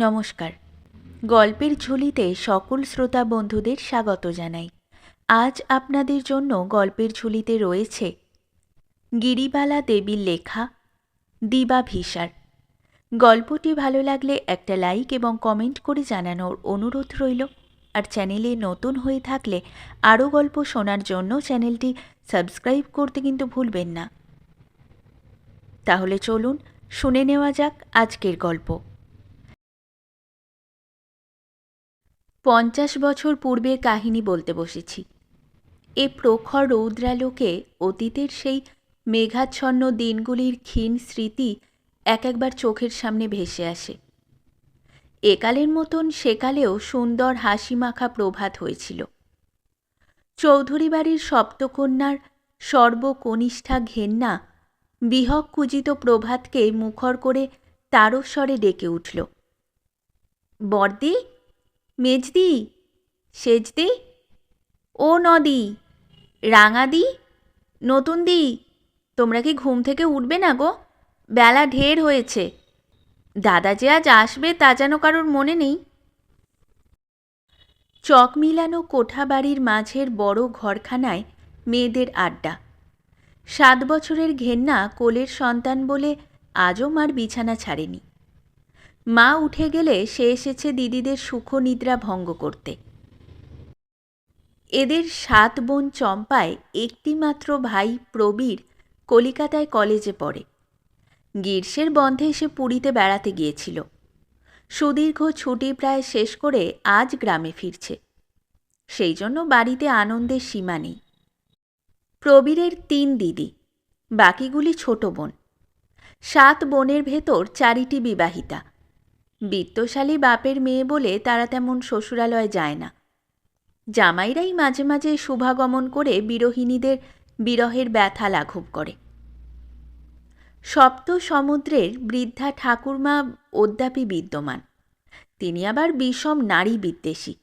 নমস্কার। গল্পের ঝুলিতে সকল শ্রোতা বন্ধুদের স্বাগত জানাই। আজ আপনাদের জন্য গল্পের ঝুলিতে রয়েছে গিরিবালা দেবীর লেখা দিবা ভিসার। গল্পটি ভালো লাগলে একটা লাইক এবং কমেন্ট করে জানানোর অনুরোধ রইল। আর চ্যানেলে নতুন হয়ে থাকলে আরও গল্প শোনার জন্য চ্যানেলটি সাবস্ক্রাইব করতে কিন্তু ভুলবেন না। তাহলে চলুন শুনে নেওয়া যাক আজকের গল্প। 50 বছর পূর্বের কাহিনী বলতে বসেছি। এ প্রখর রৌদ্রালোকে অতীতের সেই মেঘাচ্ছন্ন দিনগুলির ক্ষীণ স্মৃতি একবার চোখের সামনে ভেসে আসে। একালের মতন সেকালেও সুন্দর হাসিমাখা প্রভাত হয়েছিল। চৌধুরী বাড়ির সপ্তকন্যার সর্বকনিষ্ঠা ঘেন্না বিহগ কুজিত প্রভাতকে মুখর করে তারস্বরে ডেকে উঠল, বর্দি, মেজদি, সেজদি, ও নদি, রাঙাদি, নতুন দি, তোমরা কি ঘুম থেকে উঠবে না গো? বেলা ঢের হয়েছে। দাদা যে আজ আসবে তা যেন কারোর মনে নেই। চক মিলানো কোঠা বাড়ির মাঝের বড় ঘরখানায় মেয়েদের আড্ডা। 7 বছরের ঘেন্না কোলের সন্তান বলে আজও মার বিছানা ছাড়েনি। মা উঠে গেলে সে এসেছে দিদিদের সুখনিদ্রা ভঙ্গ করতে। এদের 7 বোন চম্পায় একটিমাত্র ভাই প্রবীর কলিকাতায় কলেজে পড়ে। গ্রীষ্মের বন্ধে সে পুরীতে বেড়াতে গিয়েছিল। সুদীর্ঘ ছুটি প্রায় শেষ করে আজ গ্রামে ফিরছে। সেই জন্য বাড়িতে আনন্দের সীমা নেই। প্রবীরের 3 দিদি, বাকিগুলি ছোট বোন। 7 বোনের ভেতর 4টি বিবাহিতা। বিত্তশালী বাপের মেয়ে বলে তারা তেমন শ্বশুরালয় যায় না। জামাইরাই মাঝে মাঝে শুভাগমন করে বিরহিণীদের বিরহের ব্যথা লাঘব করে। সপ্ত সমুদ্রের বৃদ্ধা ঠাকুরমা অদ্যাপি বিদ্যমান। তিনি আবার বিষম নারী বিদ্বেষী।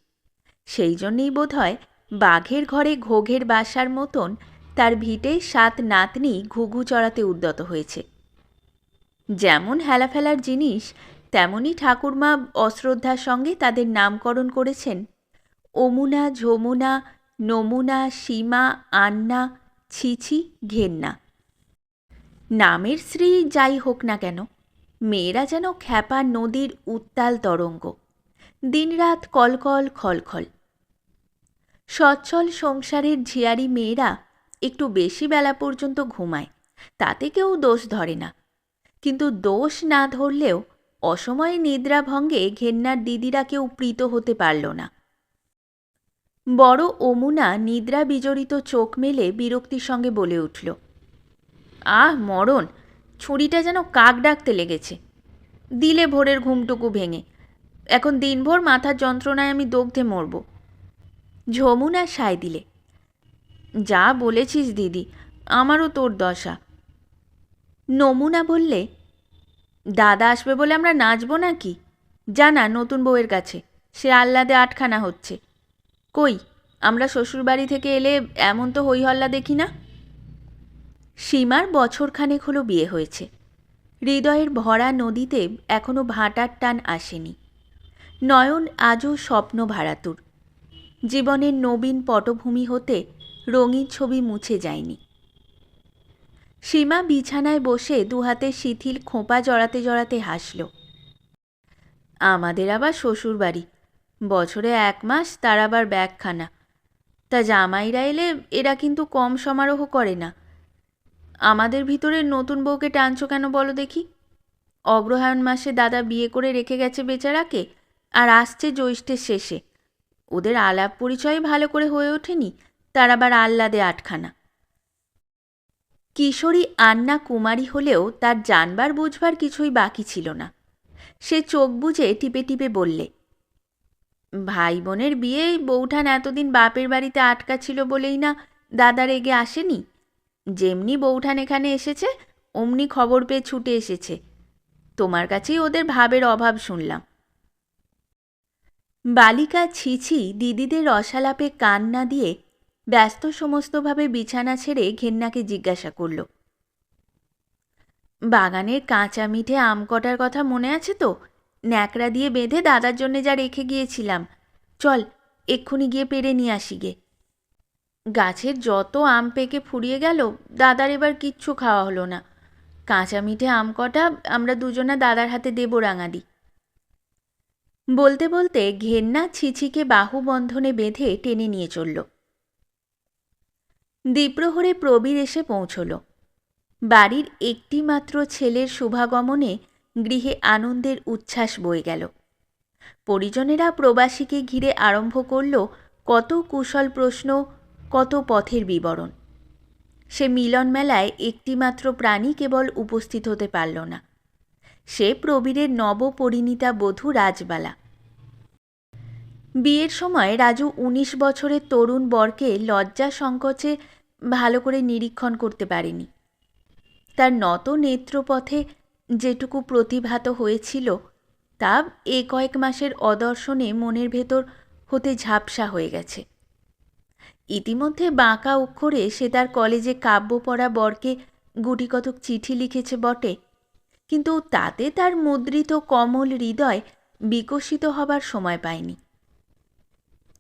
সেই জন্যেই বোধহয় বাঘের ঘরে ঘোঘের বাসার মতন তার ভিটে 7 নাতনি ঘুঘু চড়াতে উদ্যত হয়েছে। যেমন হেলাফেলার জিনিস তেমনি ঠাকুরমা অশ্রদ্ধার সঙ্গে তাদের নামকরণ করেছেন অমুনা, ঝমুনা, নমুনা, সীমা, আন্না, ছিছি, ঘেন্না। নামের শ্রী যাই হোক না কেন, মেয়েরা যেন খ্যাপা নদীর উত্তাল তরঙ্গ, দিনরাত কলকল খলখল। সচ্ছল সংসারের ঝিয়ারি মেয়েরা একটু বেশি বেলা পর্যন্ত ঘুমায়, তাতে কেউ দোষ ধরে না। কিন্তু দোষ না ধরলেও অসময়ে নিদ্রাভঙ্গে ঘেন্নার দিদিরা কেউ প্রীত হতে পারল না। বড় অমুনা নিদ্রা বিজড়িত চোখ মেলে বিরক্তির সঙ্গে বলে উঠল, আহ মরণ, ছুরিটা যেন কাক ডাকতে লেগেছে। দিলে ভোরের ঘুমটুকু ভেঙে, এখন দিনভর মাথার যন্ত্রণায় আমি দগ্ধে মরব। ঝমুনা সায় দিলে, যা বলেছিস দিদি, আমারও তোর দশা। নমুনা বললে, দাদা আসবে বলে আমরা নাচব নাকি? জানা নতুন বউয়ের কাছে সে আহ্লাদে আটখানা হচ্ছে। কই, আমরা শ্বশুরবাড়ি থেকে এলে এমন তো হইহল্লা দেখি না। সীমার বছরখানেক হলো বিয়ে হয়েছে। হৃদয়ের ভরা নদীতে এখনো ভাটার টান আসেনি। নয়ন আজও স্বপ্ন ভারাতুর। জীবনের নবীন পটভূমি হতে রঙিন ছবি মুছে যায়নি। সীমা বিছানায় বসে দুহাতে শিথিল খোঁপা জড়াতে জড়াতে হাসল। আমাদের আবার শ্বশুরবাড়ি, বছরে 1 মাস, তার আবার ব্যাগখানা। তা জামাইরা এলে এরা কিন্তু কম সমারোহ করে না। আমাদের ভিতরে নতুন বউকে টানছো কেন বলো দেখি? অগ্রহায়ণ মাসে দাদা বিয়ে করে রেখে গেছে বেচারাকে, আর আসছে জ্যৈষ্ঠের শেষে। ওদের আলাপ পরিচয় ভালো করে হয়ে ওঠেনি, তার আবার আহ্লাদে আটখানা। কিশোরী আন্না কুমারী হলেও তার জানবার বুঝবার কিছুই বাকি ছিল না। সে চোখ বুজে টিপে টিপে বললে, ভাই বোনের বিয়ে বৌঠান এতদিন বাপের বাড়িতে আটকা ছিল বলেই না দাদা রেগে আসেনি। যেমনি বৌঠান এখানে এসেছে অমনি খবর পেয়ে ছুটে এসেছে। তোমার কাছেই ওদের ভাবের অভাব শুনলাম। বালিকা ছিছি দিদিদের রসালাপে কান না দিয়ে ব্যস্ত সমস্তভাবে বিছানা ছেড়ে ঘেন্নাকে জিজ্ঞাসা করল, বাগানের কাঁচা মিঠে আম কটার কথা মনে আছে তো? ন্যাকড়া দিয়ে বেঁধে দাদার জন্যে যা রেখে গিয়েছিলাম। চল এক্ষুনি গিয়ে পেড়ে নিয়ে আসি গে। গাছের যত আম পেকে ফুরিয়ে গেল, দাদার এবার কিচ্ছু খাওয়া হলো না। কাঁচা মিঠে আম কটা আমরা দুজনা দাদার হাতে দেব রাঙাদি। বলতে বলতে ঘেন্না ছিছিকে বাহু বন্ধনে বেঁধে টেনে নিয়ে চলল। দ্বিপ্রহরে প্রবীর এসে পৌঁছল। বাড়ির একটি মাত্র ছেলের শুভাগমনে গৃহে আনন্দের উচ্ছ্বাস বয়ে গেল। পরিজনেরা প্রবাসীকে ঘিরে আরম্ভ করল কত কুশল প্রশ্ন, কত পথের বিবরণ। সে মিলন মেলায় একটিমাত্র প্রাণী কেবল উপস্থিত হতে পারল না, সে প্রবীরের নবপরিণীতা বধূ রাজবালা। বিয়ের সময় রাজু ১৯ বছরের তরুণ বরকে লজ্জা সংকোচে ভালো করে নিরীক্ষণ করতে পারেনি। তার নত নেত্রপথে যেটুকু প্রতিভাত হয়েছিল তা কয়েক মাসের অদর্শনে মনের ভেতর হতে ঝাপসা হয়ে গেছে। ইতিমধ্যে বাঁকা অক্ষরে সে তার কলেজে কাব্য পড়া বরকে গুটিকতক চিঠি লিখেছে বটে, কিন্তু তাতে তার মুদ্রিত কমল হৃদয় বিকশিত হবার সময় পায়নি।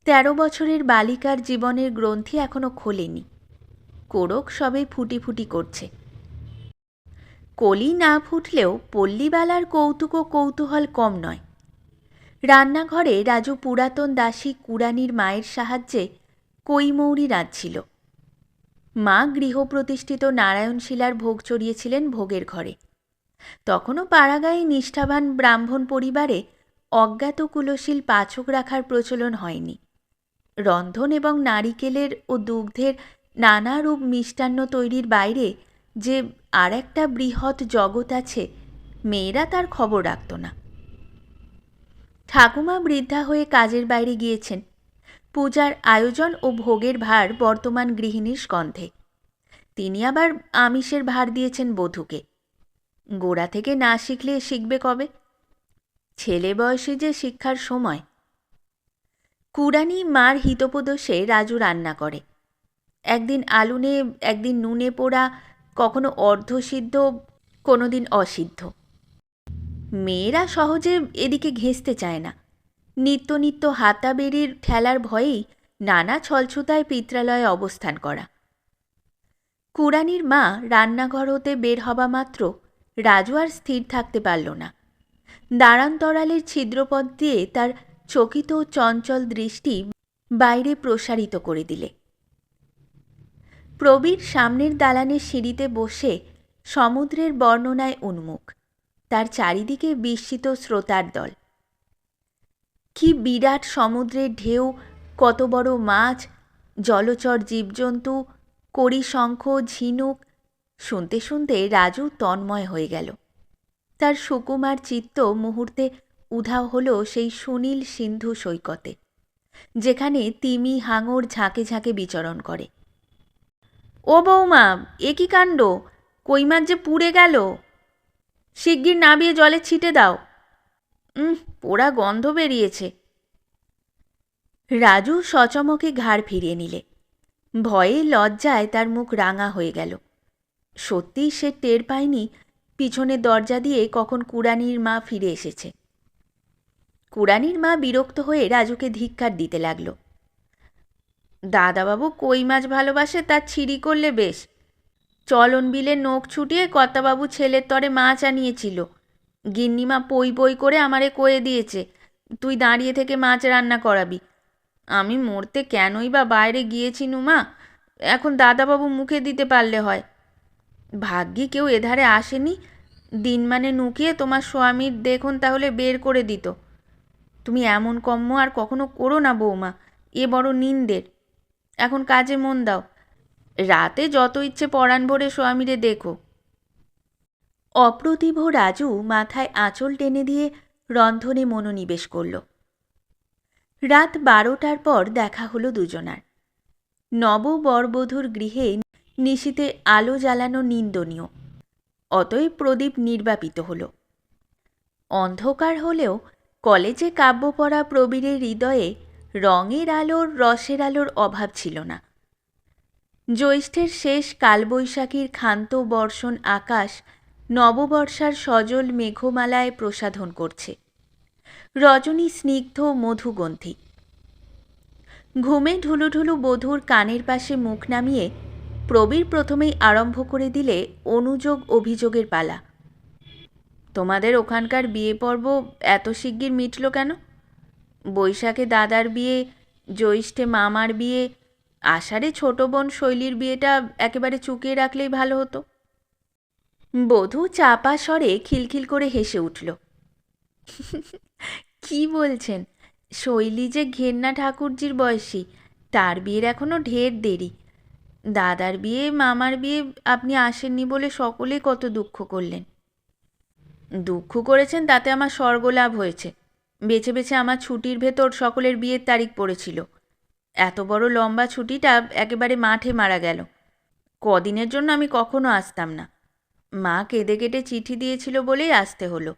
১৩ বছরের বালিকার জীবনের গ্রন্থি এখনো খোলেনি, কোরক সবে ফুটি ফুটি করছে। কলি না ফুটলেও পল্লীবেলার কৌতুক ও কৌতূহল কম নয়। রান্নাঘরে রাজু পুরাতন দাসী কুড়ানির মায়ের সাহায্যে কৈমৌরি রাঁধছিল। মা গৃহপ্রতিষ্ঠিত নারায়ণশিলার ভোগ চড়িয়েছিলেন ভোগের ঘরে। তখনও পাড়াগাঁয়ে নিষ্ঠাবান ব্রাহ্মণ পরিবারে অজ্ঞাত কুলশীল পাচক রাখার প্রচলন হয়নি। রন্ধন এবং নারিকেলের ও দুগ্ধের নানা রূপ মিষ্টান্ন তৈরির বাইরে যে আর একটা বৃহৎ জগৎ আছে, মেয়েরা তার খবর রাখত না। ঠাকুমা বৃদ্ধা হয়ে কাজের বাইরে গিয়েছেন। পূজার আয়োজন ও ভোগের ভার বর্তমান গৃহিণীর স্কন্ধে। তিনি আবার আমিষের ভার দিয়েছেন বধূকে। গোড়া থেকে না শিখলে শিখবে কবে? ছেলে বয়সে যে শিক্ষার সময়। কুড়ানি মার হিতোপদেশে রাজু রান্না করে। একদিন আলুনে, একদিন নুনে পোড়া, কখনো অর্ধসিদ্ধ, কোনোদিন অসিদ্ধ। মেয়েরা সহজে এদিকে ঘেঁষতে চায় না। নিত্য নিত্য হাতা বেরির ঠেলার ভয়েই নানা ছলছুতায় পিত্রালয়ে অবস্থান করা। কুড়ানির মা রান্নাঘর হতে বের হবা মাত্র রাজু আর স্থির থাকতে পারল না। দাঁড়ান্তরালের ছিদ্রপথ দিয়ে তার চকিত চঞ্চল দৃষ্টি বাইরে প্রসারিত করে দিলে। প্রবীর সামনের দালানের সিঁড়িতে বসে সমুদ্রের বর্ণনায় উন্মুখ। তার চারিদিকে বিস্মিত শ্রোতার দল। কি বিরাট সমুদ্রের ঢেউ, কত বড় মাছ, জলচর জীবজন্তু, কড়ি শঙ্খ, ঝিনুক। শুনতে শুনতে রাজু তন্ময় হয়ে গেল। তার সুকুমার চিত্ত মুহূর্তে উধাও হল সেই সুনীল সিন্ধু সৈকতে, যেখানে তিমি হাঙর ঝাঁকে ঝাঁকে বিচরণ করে। ও বৌমা, এ কি কাণ্ড! কই মাছ যে পুড়ে গেল! শিগগির নাবিয়ে জলে ছিটে দাও। পোড়া গন্ধ বেরিয়েছে। রাজু সচমকে ঘাড় ফিরিয়ে নিলে। ভয়ে লজ্জায় তার মুখ রাঙা হয়ে গেল। সত্যিই সে টের পায়নি পিছনের দরজা দিয়ে কখন কুড়ানির মা ফিরে এসেছে। কুড়ানির মা বিরক্ত হয়ে রাজুকে ধিক্কার দিতে লাগল। দাদাবাবু কই মাছ ভালোবাসে, তার ছিরি করলে বেশ। চলন বিলে নখ ছুটিয়ে কর্তাবাবু ছেলের তরে মাছ আনিয়েছিল। গিন্নিমা পই পই করে আমারে কয়ে দিয়েছে, তুই দাঁড়িয়ে থেকে মাছ রান্না করাবি। আমি মরতে কেনই বা বাইরে গিয়েছি নুমা, এখন দাদাবাবু মুখে দিতে পারলে হয়। ভাগ্যি কেউ এধারে আসেনি, দিন মানে নুকিয়ে তোমার স্বামীর দেখুন তাহলে বের করে দিত। তুমি এমন কম্ম আর কখনো করো না বৌমা, এ বড় নিন্দের। এখন কাজে মন দাও, রাতে যত ইচ্ছে পরাণ ভরে স্বামীরে দেখো। অপ্রতিভ রাজু মাথায় আঁচল টেনে দিয়ে রন্ধনে মনোনিবেশ করল। রাত 12টার পর দেখা হলো দুজনার। নব বরবধূর গৃহে নিশীথে আলো জ্বালানো নিন্দনীয়, অতএব প্রদীপ নির্বাপিত হল। অন্ধকার হলেও কলেজে কাব্য পড়া প্রবীরের হৃদয়ে রঙের আলোর, রসের আলোর অভাব ছিল না। জ্যৈষ্ঠের শেষ কালবৈশাখীর ক্ষান্ত বর্ষণ আকাশ নববর্ষার সজল মেঘমালায় প্রসাধন করছে। রজনী স্নিগ্ধ মধুগন্ধি। ঘুমে ঢুলুঢুলু বধূর কানের পাশে মুখ নামিয়ে প্রবীর প্রথমেই আরম্ভ করে দিলে অনুযোগ অভিযোগের পালা। তোমাদের ওখানকার বিয়ে পর্ব এত শিগগির মিটল কেন? বৈশাখে দাদার বিয়ে, জ্যৈষ্ঠে মামার বিয়ে, আষাঢ়ে ছোট বোন শৈলীর বিয়েটা একেবারে চুকিয়ে রাখলেই ভালো হতো। বধূ চাপা স্বরে খিলখিল করে হেসে উঠল। কি বলছেন? শৈলী যে ঘেন্না ঠাকুরজির বয়সী, তার বিয়ের এখনও ঢের দেরি। দাদার বিয়ে মামার বিয়ে আপনি আসেননি বলে সকলে কত দুঃখ করলেন। দুঃখ করেছেন তাতে আমার স্বর্গলাভ হয়েছে। বেছে বেছে আমার ছুটির ভেতর সকলের বিয়ের তারিখ পড়েছিল। এত বড় লম্বা ছুটিটা একেবারে মাঠে মারা গেল। কদিনের জন্য আমি কখনো আসতাম না। মা কেঁদে কেটে চিঠি দিয়েছিল বলেই আসতে হলো।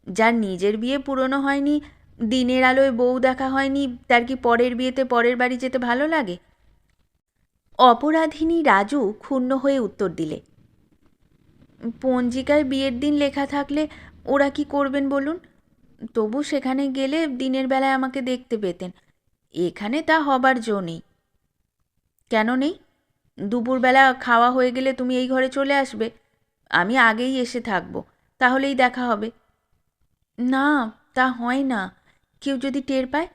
যার নিজের বিয়ে পুরনো হয়নি, দিনের আলোয় বউ দেখা হয়নি, তার কি পরের বিয়েতে পরের বাড়ি যেতে ভালো লাগে? অপরাধিনী রাজু ক্ষুণ্ণ হয়ে উত্তর দিলে, পঞ্জিকায় বিয়ের দিন লেখা থাকলে ওরা কি করবেন বলুন? তবু সেখানে গেলে দিনের বেলায় আমাকে দেখতে পেতেন। এখানে তা হবার জো নেই। কেন নেই? দুপুরবেলা খাওয়া হয়ে গেলে তুমি এই ঘরে চলে আসবে, আমি আগেই এসে থাকবো, তাহলেই দেখা হবে। না, তা হয় না। কেউ যদি টের পায়।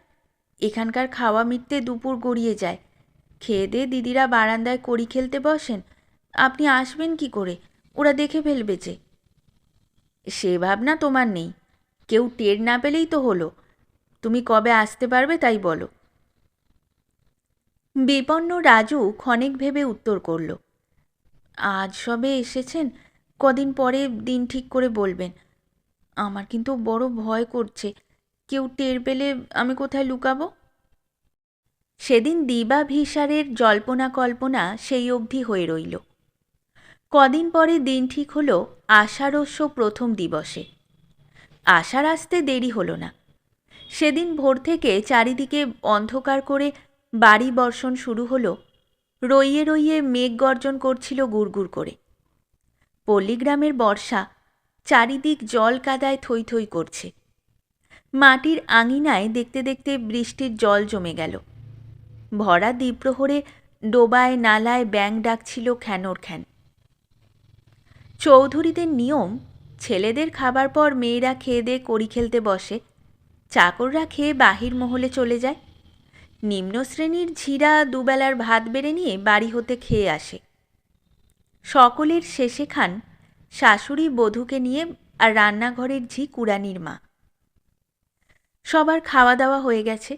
এখানকার খাওয়া মিটতে দুপুর গড়িয়ে যায়। খেয়ে দিয়ে দিদিরা বারান্দায় কড়ি খেলতে বসেন। আপনি আসবেন কি করে? ওরা দেখে ফেলবে যে। সে ভাবনা তোমার নেই। কেউ টের না পেলেই তো হলো। তুমি কবে আসতে পারবে তাই বলো। বিপন্ন রাজু ক্ষণেক ভেবে উত্তর করল, আজ সবে এসেছেন, কদিন পরে দিন ঠিক করে বলবেন। আমার কিন্তু বড় ভয় করছে, কেউ টের পেলে আমি কোথায় লুকাবো? সেদিন দিবাভিসারের জল্পনা কল্পনা সেই অবধি হয়ে রইল। কদিন পরে দিন ঠিক হলো আষাঢ়স্য প্রথম দিবসে। আষাঢ় আসতে দেরি হলো না। সেদিন ভোর থেকে চারিদিকে অন্ধকার করে বাড়ি বর্ষণ শুরু হলো। রইয়ে রইয়ে মেঘ গর্জন করছিল গুড়গুড় করে। পল্লীগ্রামের বর্ষা চারিদিক জল কাদায় থই থই করছে। মাটির আঙিনায় দেখতে দেখতে বৃষ্টির জল জমে গেল। ভরা দ্বিপ্রহরে ডোবায় নালায় ব্যাঙ ডাকছিল খ্যানোর খ্যান। চৌধুরীদের নিয়ম, ছেলেদের খাবার পর মেয়েরা খেয়ে দিয়ে কড়ি খেলতে বসে, চাকররা খেয়ে বাহির মহলে চলে যায়। নিম্ন শ্রেণীর ঝিরা দুবেলার ভাত বেড়ে নিয়ে বাড়ি হতে খেয়ে আসে। সকলের শেষে খান শাশুড়ি বধূকে নিয়ে আর রান্নাঘরের ঝি কুড়ানির মা। সবার খাওয়া দাওয়া হয়ে গেছে,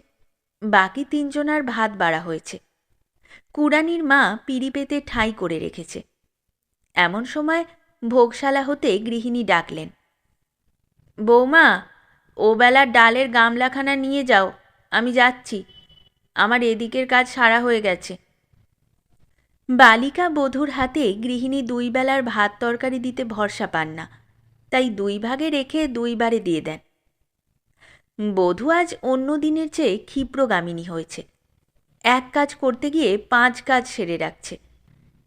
বাকি তিনজনার ভাত বাড়া হয়েছে। কুড়ানির মা পিঁড়ি পেতে ঠাঁই করে রেখেছে। এমন সময় ভোগশালা হতে গৃহিণী ডাকলেন, বৌমা, ও বেলার ডালের গামলাখানা নিয়ে যাও, আমি যাচ্ছি। আমার এদিকের কাজ সারা হয়ে গেছে। বালিকা বধূর হাতে গৃহিণী দুই বেলার ভাত তরকারি দিতে ভরসা পান না, তাই দুই ভাগে রেখে দুইবারে দিয়ে দেন। বধূ আজ অন্য দিনের চেয়ে ক্ষিপ্রগামিনী হয়েছে। এক কাজ করতে গিয়ে 5 কাজ সেরে রাখছে।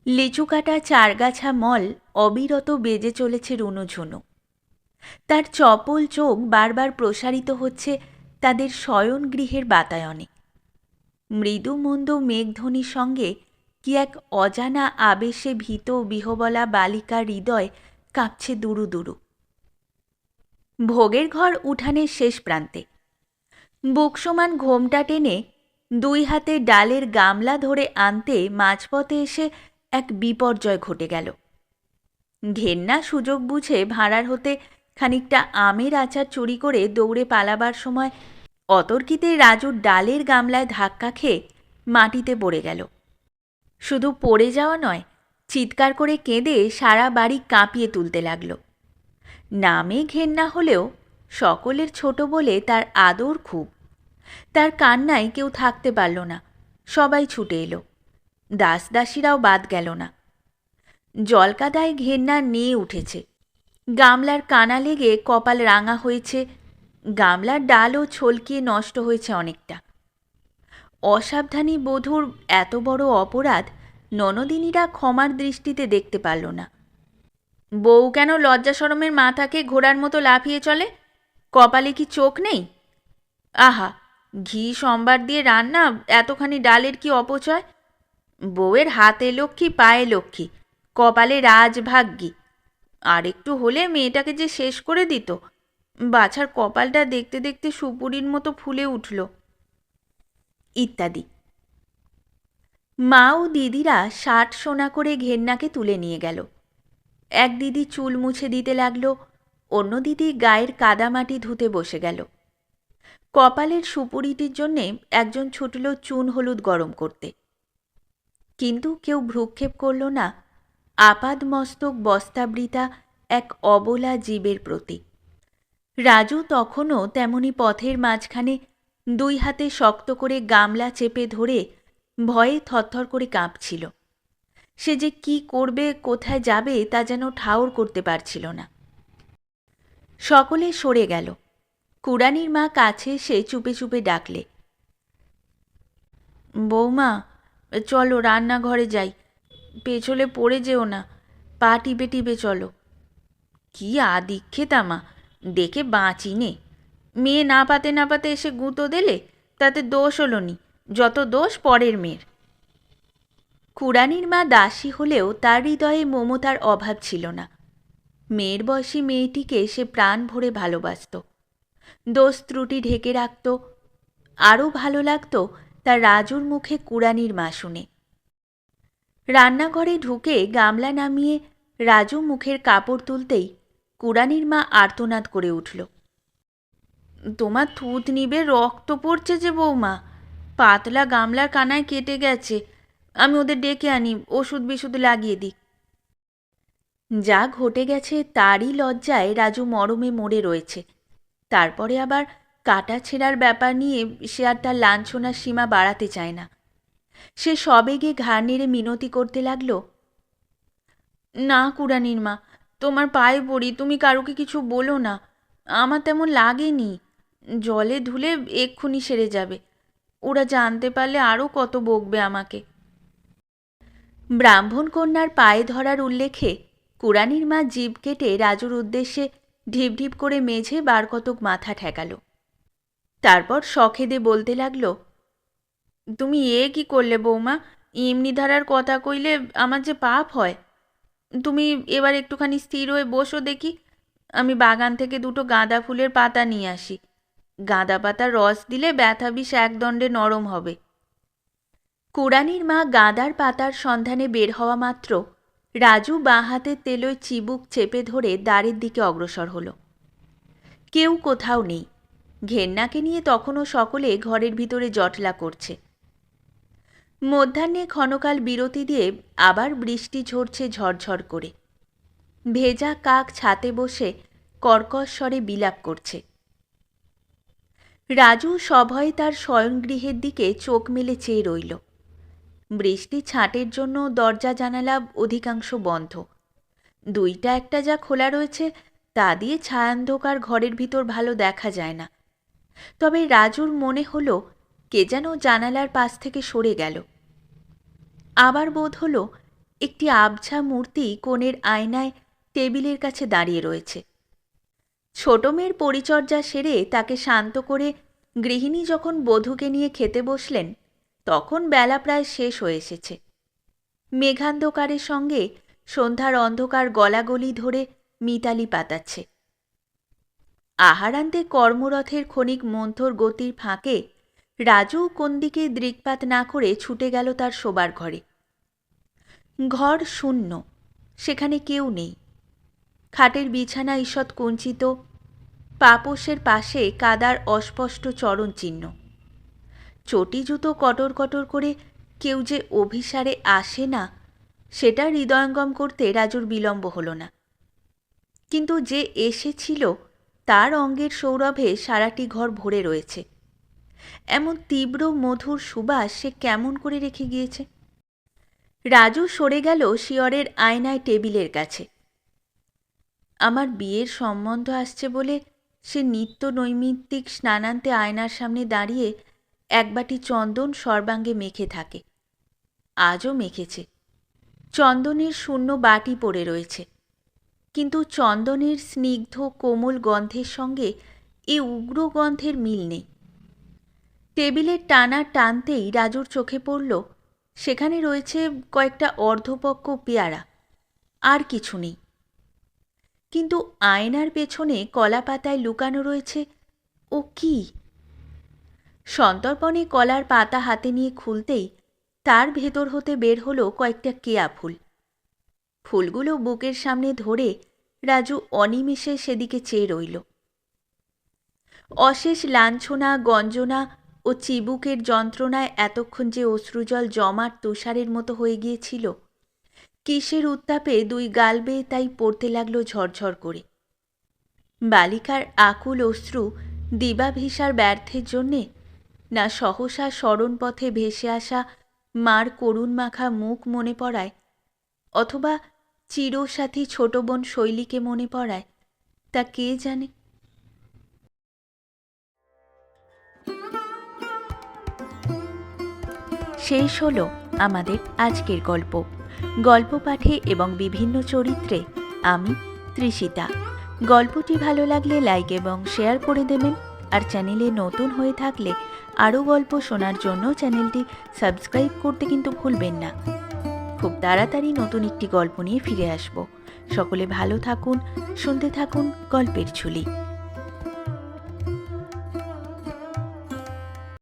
লিচু কাটা 4 গাছা মল অবিরত বেজে চলেছে রুনুঝুনু। তার চপল চোখ বারবার প্রসারিত হচ্ছে তাদের শয়নগৃহের বাতায়নে। মৃদু মন্দ মেঘধ্বনির সঙ্গে কি এক অজানা আবেশে ভীত বিহবলা বালিকার হৃদয় কাঁপছে দুরু দুরু। ভোগের ঘর উঠানের শেষ প্রান্তে। বুক সমান ঘোমটা টেনে দুই হাতে ডালের গামলা ধরে আনতে মাঝপথে এসে এক বিপর্যয় ঘটে গেল। ঘেন্না সুযোগ বুঝে ভাঁড়ার হতে খানিকটা আমের আচার চুরি করে দৌড়ে পালাবার সময় অতর্কিতে রাজুর ডালের গামলায় ধাক্কা খেয়ে মাটিতে পড়ে গেল। শুধু পড়ে যাওয়া নয়, চিৎকার করে কেঁদে সারা বাড়ি কাঁপিয়ে তুলতে লাগল। নামে ঘেন্না হলেও সকলের ছোট বলে তার আদর খুব। তার কান্নায় কেউ থাকতে পারল না, সবাই ছুটে এলো। দাসদাসীরাও বাদ গেল না। জলকাদায় ঘেন্না নিয়ে উঠেছে, গামলার কানা লেগে কপাল রাঙা হয়েছে, গামলার ডালও ছলকিয়ে নষ্ট হয়েছে অনেকটা। অসাবধানী বধূর এত বড় অপরাধ ননদিনীরা ক্ষমার দৃষ্টিতে দেখতে পারল না। বউ কেন লজ্জা শরমের মাথাকে ঘোড়ার মতো লাফিয়ে চলে? কপালে কি চোখ নেই? আহা, ঘি সম্বার দিয়ে রান্না, এতখানি ডালের কি অপচয়! বউয়ের হাতে লক্ষ্মী পায়ে লক্ষ্মী, কপালে রাজভাগ্যি। আর একটু হলে মেয়েটাকে যে শেষ করে দিত। বাছার কপালটা দেখতে দেখতে সুপুরির মতো ফুলে উঠল, ইত্যাদি। মা ও দিদিরা 60 সোনা করে ঘেন্নাকে তুলে নিয়ে গেল। এক দিদি চুল মুছে দিতে লাগলো, অন্য দিদি গায়ের কাদামাটি ধুতে বসে গেল। কপালের সুপুরিটির জন্যে একজন ছুটল চুন হলুদ গরম করতে। কিন্তু কেউ ভ্রুক্ষেপ করল না আপাদমস্তক বস্তাবৃতা এক অবলা জীবের প্রতি। রাজু তখনও তেমনি পথের মাঝখানে 2 হাতে শক্ত করে গামলা চেপে ধরে ভয়ে থরথর করে কাঁপছিল। সে যে কি করবে, কোথায় যাবে তা যেন ঠাউর করতে পারছিল না। সকলে সরে গেল। কুড়ানির মা কাছে এসে চুপে চুপে ডাকলে, বৌমা, চলো রান্নাঘরে যাই, পেছলে পড়ে যেও না, পা টিপে টিপে চলো। কি আদিক্ষেতামা, দেখে বাঁচি নে। মেয়ে না পাতে এসে গুঁতো দিলে, তাতে দোষ হলো নি, যত দোষ পরের মেয়ের। কুড়ানির মা দাসী হলেও তার হৃদয়ে মমতার অভাব ছিল না। মেয়ের বয়সী মেয়েটিকে সে প্রাণ ভরে ভালোবাসত, দোষ ত্রুটি ঢেকে রাখত। আরও ভালো লাগত তার রাজুর মুখে কুড়ানির মা শুনে। রান্নাঘরে ঢুকে গামলা নামিয়ে রাজু মুখের কাপড় তুলতেই কুড়ানির মা আর্তনাদ করে উঠল, তোমার থুত নিবে রক্ত পড়ছে যে বৌমা, পাতলা গামলার কানায় কেটে গেছে, আমি ওদের ডেকে আনি, ওষুধ বিশুধ লাগিয়ে দিই। যা ঘটে গেছে তারই লজ্জায় রাজু মরমে মরে রয়েছে। তারপরে আবার কাটা ছেঁড়ার ব্যাপার নিয়ে সে আর তার লাঞ্ছনার সীমা বাড়াতে চায় না। সে সবেগে ঘাড় নেড়ে মিনতি করতে লাগল, না কুড়ানির মা, তোমার পায়ে পড়ি, তুমি কারুকে কিছু বলো না, আমার তেমন লাগেনি, জলে ধুলে এক্ষুনি সেরে যাবে, ওরা জানতে পারলে আরও কত বকবে আমাকে। ব্রাহ্মণ কন্যার পায়ে ধরার উল্লেখে কুড়ানির মা জিভ কেটে রাজুর উদ্দেশ্যে ঢিপ ঢিপ করে মেঝে বার কতক মাথা ঠেকালো। তারপর শখেদে বলতে লাগল, তুমি কি করলে বৌমা, এমনি ধারার কথা কইলে আমার যে পাপ হয়। তুমি এবার একটুখানি স্থির হয়ে বসো দেখি, আমি বাগান থেকে 2টো গাঁদা ফুলের পাতা নিয়ে আসি, গাঁদা পাতার রস দিলে ব্যথা বিষ একদণ্ডে নরম হবে। কুড়ানির মা গাঁদার পাতার সন্ধানে বের হওয়া মাত্র রাজু বাঁ হাতের তেলোয় চিবুক চেপে ধরে দ্বারের দিকে অগ্রসর হল। কেউ কোথাও নেই। ঘেন্নাকে নিয়ে তখনও সকলে ঘরের ভিতরে জটলা করছে। মধ্যাহ্নে ক্ষণকাল বিরতি দিয়ে আবার বৃষ্টি ঝরছে ঝরঝর করে। ভেজা কাক ছাতে বসে কর্কশ স্বরে বিলাপ করছে। রাজু সভয়ে তার শয়নগৃহের দিকে চোখ মেলে চেয়ে রইল। বৃষ্টি ছাঁটের জন্য দরজা জানালা অধিকাংশ বন্ধ। 2টা একটা যা খোলা রয়েছে তা দিয়ে ছায়ান্ধকার ঘরের ভিতর ভালো দেখা যায় না। তবে রাজুর মনে হলো কে যেন জানালার পাশ থেকে সরে গেল। আবার বোধ হলো একটি আবছা মূর্তি কোণের আয়নায় টেবিলের কাছে দাঁড়িয়ে রয়েছে। ছোট মেয়ের পরিচর্যা সেরে তাকে শান্ত করে গৃহিণী যখন বধূকে নিয়ে খেতে বসলেন, তখন বেলা প্রায় শেষ হয়ে এসেছে। মেঘান্ধকারের সঙ্গে সন্ধ্যার অন্ধকার গলাগলি ধরে মিতালি পাতাচ্ছে। আহারান্তে কর্মরথের ক্ষণিক মন্থর গতির ফাঁকে রাজু কোন দিকে দৃকপাত না করে ছুটে গেল তার শোবার ঘরে। ঘর শূন্য, সেখানে কেউ নেই। খাটের বিছানা ঈষৎ কুঞ্চিত, পাপোশের পাশে কাদার অস্পষ্ট চরণ চিহ্ন। চটি জুতো কটর কটর করে কেউ যে অভিসারে আসে না, সেটা হৃদয়ঙ্গম করতে রাজুর বিলম্ব হল না। কিন্তু যে এসেছিল তার অঙ্গের সৌরভে সারাটি ঘর ভরে রয়েছে। এমন তীব্র মধুর সুবাস সে কেমন করে রেখে গিয়েছে? রাজু সরে গেল শিয়রের আয়নায় টেবিলের কাছে। আমার বিয়ের সম্বন্ধ আসছে বলে সে নিত্য নৈমিত্তিক স্নানান্তে আয়নার সামনে দাঁড়িয়ে এক বাটি চন্দন সর্বাঙ্গে মেখে থাকে। আজও মেখেছে। চন্দনের শূন্য বাটি পড়ে রয়েছে, কিন্তু চন্দনের স্নিগ্ধ কোমল গন্ধের সঙ্গে এ উগ্র গন্ধের মিল নেই। টেবিলের টানা টানতেই রাজুর চোখে পড়ল সেখানে রয়েছে কয়েকটা অর্ধপক্ক পেয়ারা, আর কিছু নেই। কিন্তু আয়নার পেছনে কলা পাতায় লুকানো রয়েছে ও কি? সন্তর্পণে কলার পাতা হাতে নিয়ে খুলতেই তার ভেতর হতে বের হলো কয়েকটা কেয়া ফুল। ফুলগুলো বুকের সামনে ধরে রাজু অনিমেষে সেদিকে চেয়ে রইল। অশেষ লাঞ্ছনা, গঞ্জনা ও চিবুকের যন্ত্রণায় এতক্ষণ যে অশ্রুজল জমাট তুষারের মতো হয়ে গিয়েছিল, কিসের উত্তাপে দুই গাল বেয়ে তাই পড়তে লাগল ঝরঝর করে। বালিকার আকুল অশ্রু দিবাভিসার ব্যর্থের জন্যে, না সহসা স্মরণপথে ভেসে আসা মার করুণ মাখা মুখ মনে পড়ায়, অথবা চিরসাথী ছোট বোন শৈলীকে মনে পড়ায়, তা কে জানে। শেষ হলো আমাদের আজকের গল্প। গল্প পাঠে এবং বিভিন্ন চরিত্রে আমি তৃষিতা। গল্পটি ভালো লাগলে লাইক এবং শেয়ার করে দেবেন, আর চ্যানেলে নতুন হয়ে থাকলে আরও গল্প শোনার জন্য চ্যানেলটি সাবস্ক্রাইব করতে কিন্তু ভুলবেন না। খুব তাড়াতাড়ি নতুন একটি গল্প নিয়ে ফিরে আসব। সকলে ভালো থাকুন, শুনতে থাকুন গল্পের ঝুলি।